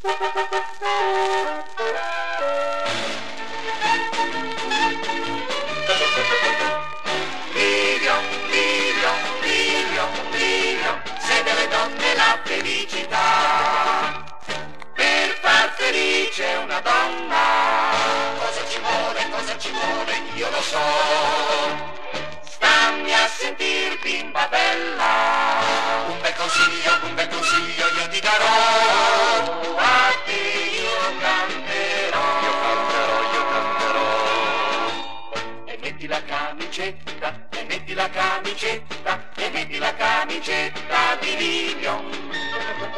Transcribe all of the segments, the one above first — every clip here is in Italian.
Livio, Livio, Livio, Livio, sei delle donne la felicità. Per far felice una donna, cosa ci vuole, io lo so. Stammi a sentir, bimba bella, un bel consiglio io ti darò. A te io canterò. E metti la camicetta, e metti la camicetta, e metti la camicetta di Livio.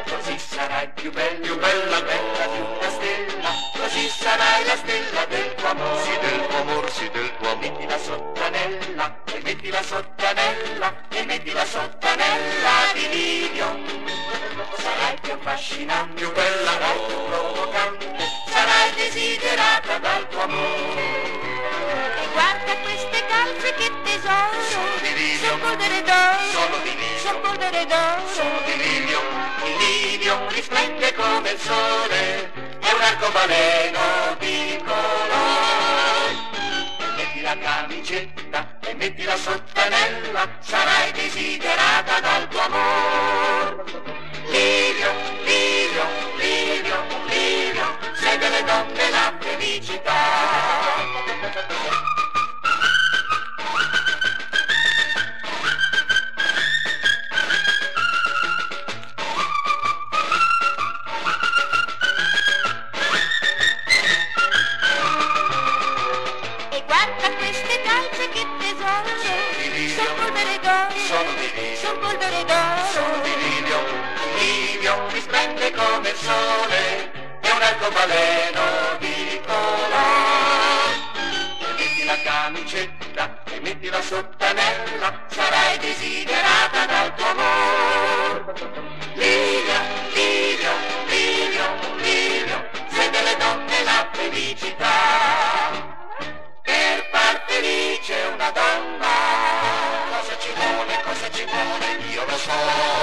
Così sarai più bella, più di una stella, così sarai la stella del tuo amor. Sì, del tuo amor, sì, del tuo amor. Metti la sottanella, e metti la sottanella, e metti la sottanella di Livio. Sarai più affascinante, più bella, sarai più provocante, sarai desiderata dal tuo amore. E guarda queste calze che tesoro, Sono di Livio, son polvere d'oro, sono di Livio, son polvere d'oro. sono di Livio. Il Livio risplende come il sole, è un arcobaleno di colore. E metti la camicetta, e metti la sottanella, sarai desiderata dal tuo amor. Livio, Livio, Livio, Livio, sei delle donne la felicità. E guarda queste calze che tesoro, son polvere d'oro, Sono di Livio, son polvere d'oro. sono di Livio. Livio risplende come il sole, è un arcobaleno di colore. E metti la camicetta, e metti la sottanella, sarai desiderata dal tuo amor. Livio, Livio, Livio, Livio, sei delle donne la felicità. Per far felice una donna, cosa ci vuole, io lo so.